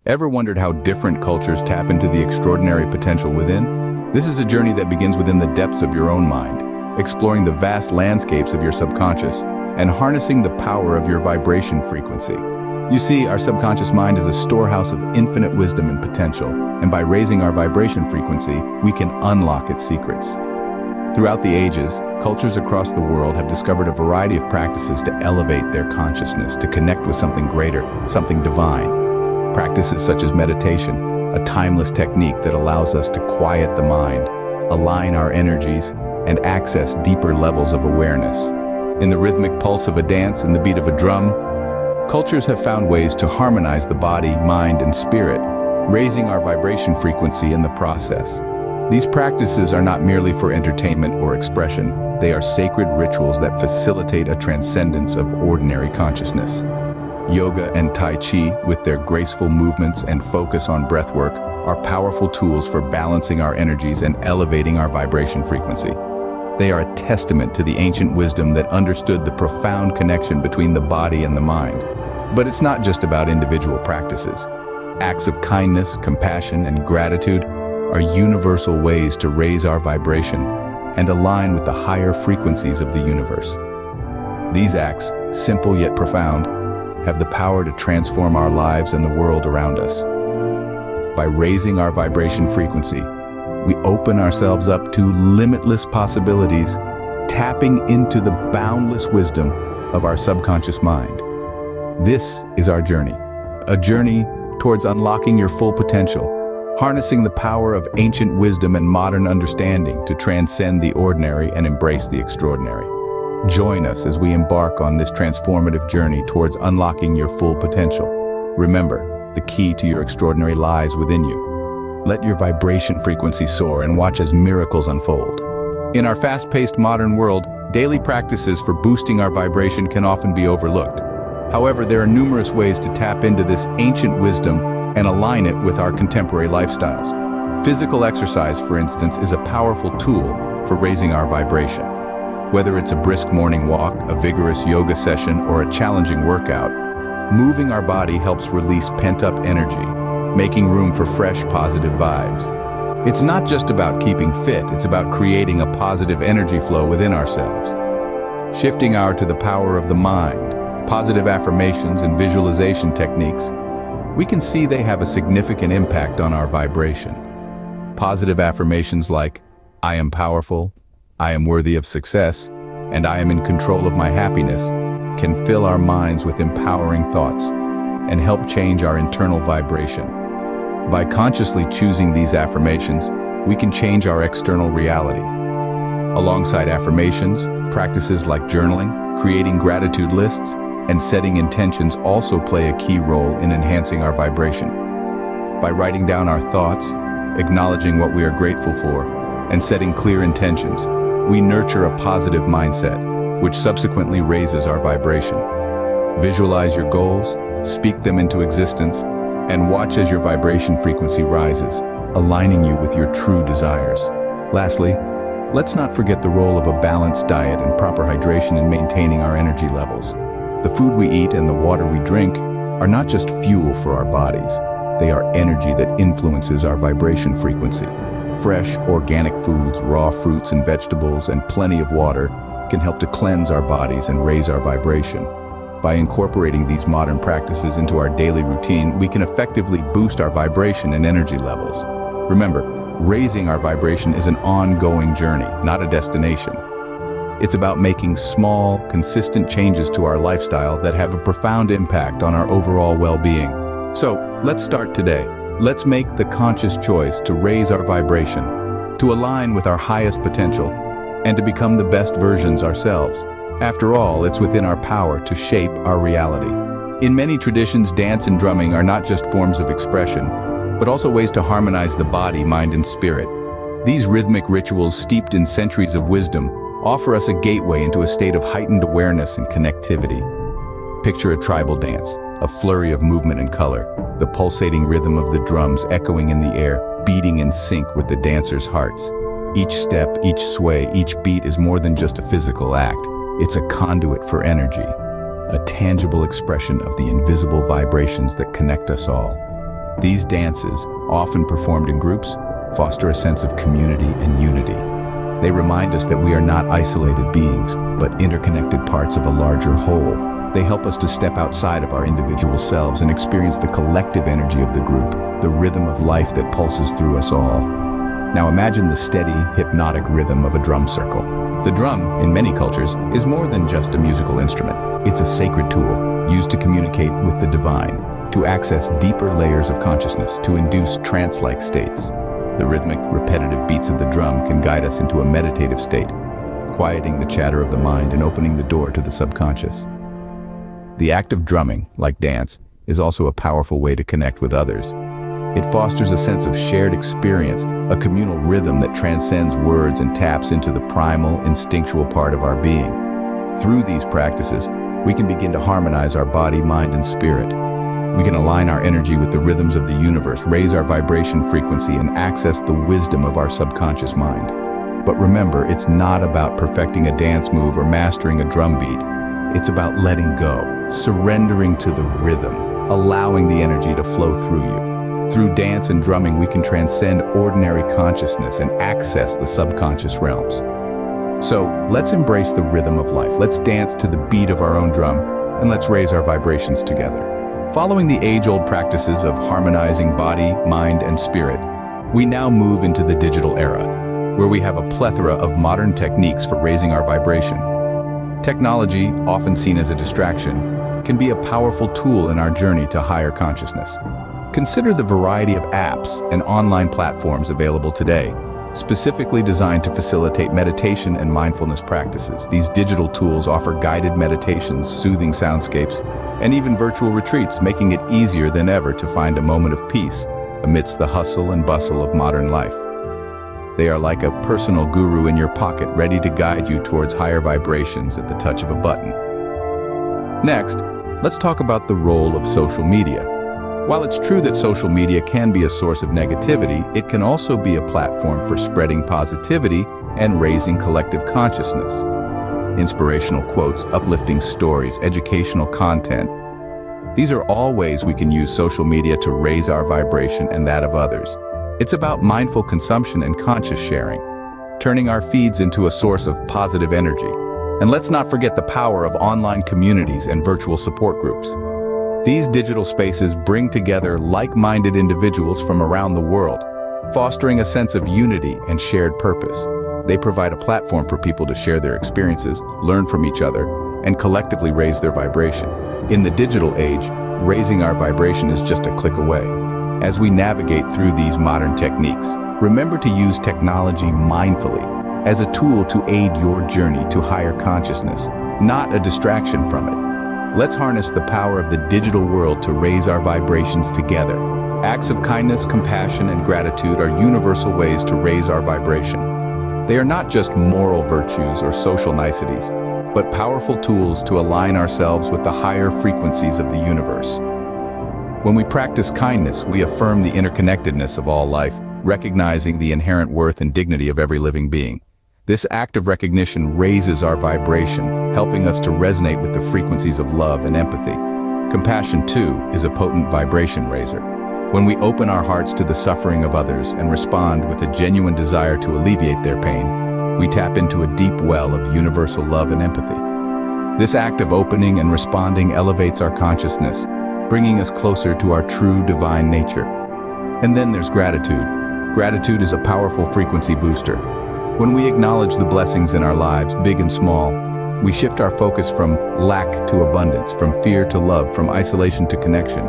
Ever wondered how different cultures tap into the extraordinary potential within? This is a journey that begins within the depths of your own mind, exploring the vast landscapes of your subconscious and harnessing the power of your vibration frequency. You see, our subconscious mind is a storehouse of infinite wisdom and potential, and by raising our vibration frequency, we can unlock its secrets. Throughout the ages, cultures across the world have discovered a variety of practices to elevate their consciousness, to connect with something greater, something divine. Practices such as meditation, a timeless technique that allows us to quiet the mind, align our energies, and access deeper levels of awareness. In the rhythmic pulse of a dance and the beat of a drum, cultures have found ways to harmonize the body, mind, and spirit, raising our vibration frequency in the process. These practices are not merely for entertainment or expression. They are sacred rituals that facilitate a transcendence of ordinary consciousness. Yoga and Tai Chi, with their graceful movements and focus on breathwork, are powerful tools for balancing our energies and elevating our vibration frequency. They are a testament to the ancient wisdom that understood the profound connection between the body and the mind. But it's not just about individual practices. Acts of kindness, compassion, and gratitude are universal ways to raise our vibration and align with the higher frequencies of the universe. These acts, simple yet profound, have the power to transform our lives and the world around us. By raising our vibration frequency, we open ourselves up to limitless possibilities, tapping into the boundless wisdom of our subconscious mind. This is our journey, a journey towards unlocking your full potential, harnessing the power of ancient wisdom and modern understanding to transcend the ordinary and embrace the extraordinary. Join us as we embark on this transformative journey towards unlocking your full potential. Remember, the key to your extraordinary lies within you. Let your vibration frequency soar and watch as miracles unfold. In our fast-paced modern world, daily practices for boosting our vibration can often be overlooked. However, there are numerous ways to tap into this ancient wisdom and align it with our contemporary lifestyles. Physical exercise, for instance, is a powerful tool for raising our vibration. Whether it's a brisk morning walk, a vigorous yoga session, or a challenging workout, moving our body helps release pent-up energy, making room for fresh, positive vibes. It's not just about keeping fit, it's about creating a positive energy flow within ourselves. Shifting to the power of the mind, positive affirmations and visualization techniques, we can see they have a significant impact on our vibration. Positive affirmations like, "I am powerful," "I am worthy of success," and "I am in control of my happiness," can fill our minds with empowering thoughts and help change our internal vibration. By consciously choosing these affirmations, we can change our external reality. Alongside affirmations, practices like journaling, creating gratitude lists, and setting intentions also play a key role in enhancing our vibration. By writing down our thoughts, acknowledging what we are grateful for, and setting clear intentions, we nurture a positive mindset, which subsequently raises our vibration. Visualize your goals, speak them into existence, and watch as your vibration frequency rises, aligning you with your true desires. Lastly, let's not forget the role of a balanced diet and proper hydration in maintaining our energy levels. The food we eat and the water we drink are not just fuel for our bodies. They are energy that influences our vibration frequency. Fresh, organic foods, raw fruits and vegetables, and plenty of water can help to cleanse our bodies and raise our vibration. By incorporating these modern practices into our daily routine, we can effectively boost our vibration and energy levels. Remember, raising our vibration is an ongoing journey, not a destination. It's about making small, consistent changes to our lifestyle that have a profound impact on our overall well-being. So, let's start today. Let's make the conscious choice to raise our vibration, to align with our highest potential, and to become the best versions ourselves. After all, it's within our power to shape our reality. In many traditions, dance and drumming are not just forms of expression, but also ways to harmonize the body, mind, and spirit. These rhythmic rituals, steeped in centuries of wisdom, offer us a gateway into a state of heightened awareness and connectivity. Picture a tribal dance, a flurry of movement and color, the pulsating rhythm of the drums echoing in the air, beating in sync with the dancers' hearts. Each step, each sway, each beat is more than just a physical act. It's a conduit for energy, a tangible expression of the invisible vibrations that connect us all. These dances, often performed in groups, foster a sense of community and unity. They remind us that we are not isolated beings, but interconnected parts of a larger whole. They help us to step outside of our individual selves and experience the collective energy of the group, the rhythm of life that pulses through us all. Now imagine the steady, hypnotic rhythm of a drum circle. The drum, in many cultures, is more than just a musical instrument. It's a sacred tool, used to communicate with the divine, to access deeper layers of consciousness, to induce trance-like states. The rhythmic, repetitive beats of the drum can guide us into a meditative state, quieting the chatter of the mind and opening the door to the subconscious. The act of drumming, like dance, is also a powerful way to connect with others. It fosters a sense of shared experience, a communal rhythm that transcends words and taps into the primal, instinctual part of our being. Through these practices, we can begin to harmonize our body, mind, and spirit. We can align our energy with the rhythms of the universe, raise our vibration frequency, and access the wisdom of our subconscious mind. But remember, it's not about perfecting a dance move or mastering a drum beat. It's about letting go, surrendering to the rhythm, allowing the energy to flow through you. Through dance and drumming, we can transcend ordinary consciousness and access the subconscious realms. So, let's embrace the rhythm of life. Let's dance to the beat of our own drum, and let's raise our vibrations together. Following the age-old practices of harmonizing body, mind, and spirit, we now move into the digital era, where we have a plethora of modern techniques for raising our vibration. Technology, often seen as a distraction, can be a powerful tool in our journey to higher consciousness. Consider the variety of apps and online platforms available today, specifically designed to facilitate meditation and mindfulness practices. These digital tools offer guided meditations, soothing soundscapes, and even virtual retreats, making it easier than ever to find a moment of peace amidst the hustle and bustle of modern life. They are like a personal guru in your pocket, ready to guide you towards higher vibrations at the touch of a button. Next, let's talk about the role of social media. While it's true that social media can be a source of negativity, it can also be a platform for spreading positivity and raising collective consciousness. Inspirational quotes, uplifting stories, educational content. These are all ways we can use social media to raise our vibration and that of others. It's about mindful consumption and conscious sharing, turning our feeds into a source of positive energy. And let's not forget the power of online communities and virtual support groups. These digital spaces bring together like-minded individuals from around the world, fostering a sense of unity and shared purpose. They provide a platform for people to share their experiences, learn from each other, and collectively raise their vibration. In the digital age, raising our vibration is just a click away. As we navigate through these modern techniques, remember to use technology mindfully as a tool to aid your journey to higher consciousness, not a distraction from it. Let's harness the power of the digital world to raise our vibrations together. Acts of kindness, compassion, and gratitude are universal ways to raise our vibration. They are not just moral virtues or social niceties, but powerful tools to align ourselves with the higher frequencies of the universe. When we practice kindness, we affirm the interconnectedness of all life, recognizing the inherent worth and dignity of every living being. This act of recognition raises our vibration, helping us to resonate with the frequencies of love and empathy. Compassion, too, is a potent vibration raiser. When we open our hearts to the suffering of others and respond with a genuine desire to alleviate their pain, we tap into a deep well of universal love and empathy. This act of opening and responding elevates our consciousness, bringing us closer to our true divine nature. And then there's gratitude. Gratitude is a powerful frequency booster. When we acknowledge the blessings in our lives, big and small, we shift our focus from lack to abundance, from fear to love, from isolation to connection.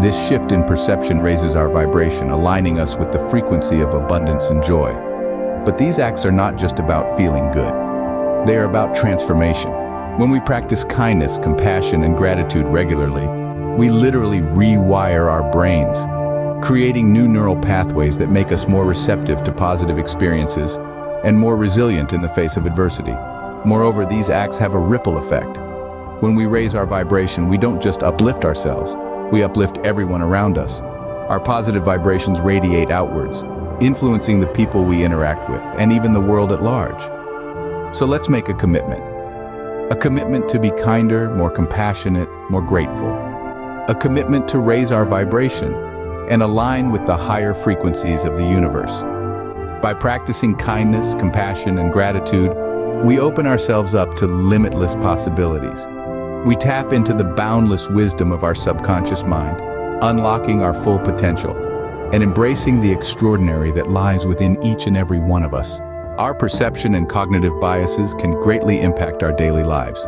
This shift in perception raises our vibration, aligning us with the frequency of abundance and joy. But these acts are not just about feeling good. They are about transformation. When we practice kindness, compassion, and gratitude regularly, we literally rewire our brains, creating new neural pathways that make us more receptive to positive experiences and more resilient in the face of adversity. Moreover, these acts have a ripple effect. When we raise our vibration, we don't just uplift ourselves, we uplift everyone around us. Our positive vibrations radiate outwards, influencing the people we interact with and even the world at large. So let's make a commitment. A commitment to be kinder, more compassionate, more grateful. A commitment to raise our vibration, and align with the higher frequencies of the universe. By practicing kindness, compassion, and gratitude, we open ourselves up to limitless possibilities. We tap into the boundless wisdom of our subconscious mind, unlocking our full potential and embracing the extraordinary that lies within each and every one of us. Our perception and cognitive biases can greatly impact our daily lives.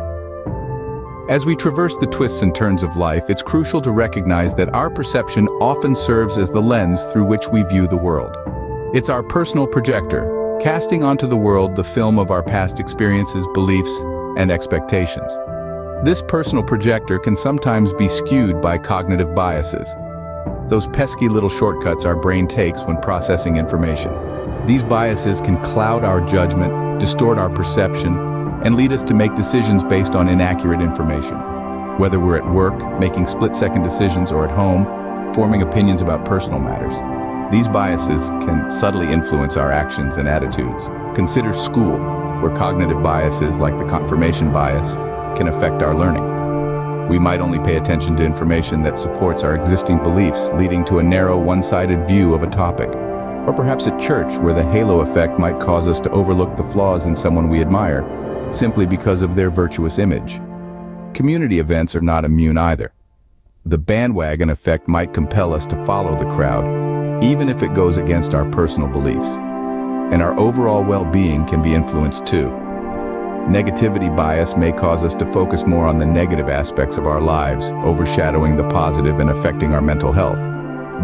As we traverse the twists and turns of life, it's crucial to recognize that our perception often serves as the lens through which we view the world. It's our personal projector, casting onto the world the film of our past experiences, beliefs, and expectations. This personal projector can sometimes be skewed by cognitive biases, those pesky little shortcuts our brain takes when processing information. These biases can cloud our judgment, distort our perception, and lead us to make decisions based on inaccurate information. Whether we're at work, making split-second decisions, or at home, forming opinions about personal matters. These biases can subtly influence our actions and attitudes. Consider school, where cognitive biases like the confirmation bias can affect our learning. We might only pay attention to information that supports our existing beliefs, leading to a narrow, one-sided view of a topic. Or perhaps at church, where the halo effect might cause us to overlook the flaws in someone we admire, simply because of their virtuous image. Community events are not immune either. The bandwagon effect might compel us to follow the crowd, even if it goes against our personal beliefs. And our overall well-being can be influenced too. Negativity bias may cause us to focus more on the negative aspects of our lives, overshadowing the positive and affecting our mental health.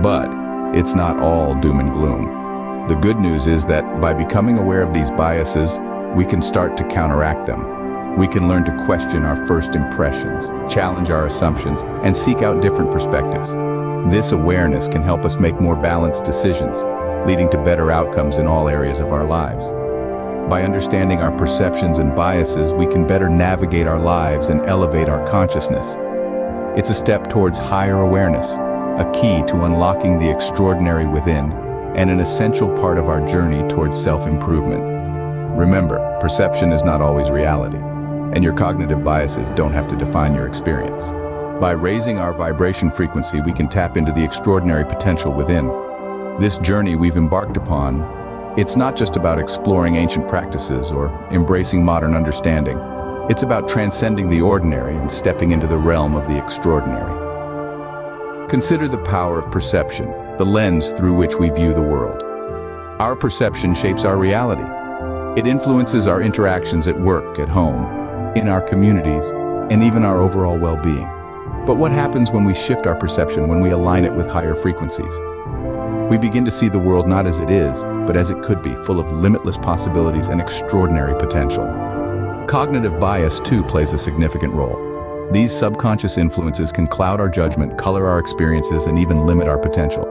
But it's not all doom and gloom. The good news is that by becoming aware of these biases, we can start to counteract them. We can learn to question our first impressions, challenge our assumptions, and seek out different perspectives. This awareness can help us make more balanced decisions, leading to better outcomes in all areas of our lives. By understanding our perceptions and biases, we can better navigate our lives and elevate our consciousness. It's a step towards higher awareness, a key to unlocking the extraordinary within, and an essential part of our journey towards self-improvement. Remember, perception is not always reality, and your cognitive biases don't have to define your experience. By raising our vibration frequency, we can tap into the extraordinary potential within. This journey we've embarked upon, it's not just about exploring ancient practices or embracing modern understanding. It's about transcending the ordinary and stepping into the realm of the extraordinary. Consider the power of perception, the lens through which we view the world. Our perception shapes our reality. It influences our interactions at work, at home, in our communities, and even our overall well-being. But what happens when we shift our perception, when we align it with higher frequencies? We begin to see the world not as it is, but as it could be, full of limitless possibilities and extraordinary potential. Cognitive bias, too, plays a significant role. These subconscious influences can cloud our judgment, color our experiences, and even limit our potential.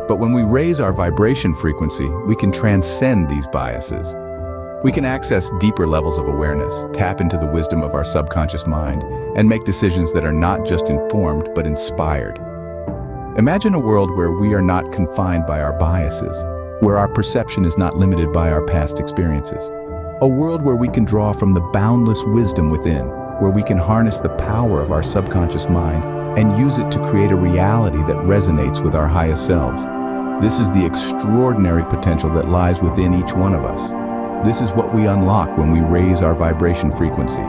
But when we raise our vibration frequency, we can transcend these biases. We can access deeper levels of awareness, tap into the wisdom of our subconscious mind, and make decisions that are not just informed, but inspired. Imagine a world where we are not confined by our biases, where our perception is not limited by our past experiences. A world where we can draw from the boundless wisdom within, where we can harness the power of our subconscious mind and use it to create a reality that resonates with our highest selves. This is the extraordinary potential that lies within each one of us. This is what we unlock when we raise our vibration frequency.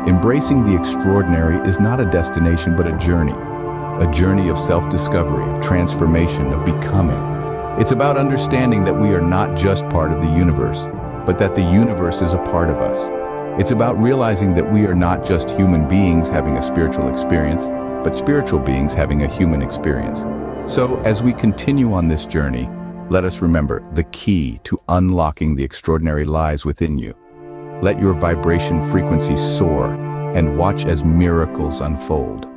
Embracing the extraordinary is not a destination but a journey of self-discovery, of transformation, of becoming. It's about understanding that we are not just part of the universe, but that the universe is a part of us. It's about realizing that we are not just human beings having a spiritual experience, but spiritual beings having a human experience. So, as we continue on this journey, let us remember the key to unlocking the extraordinary lies within you. Let your vibration frequency soar and watch as miracles unfold.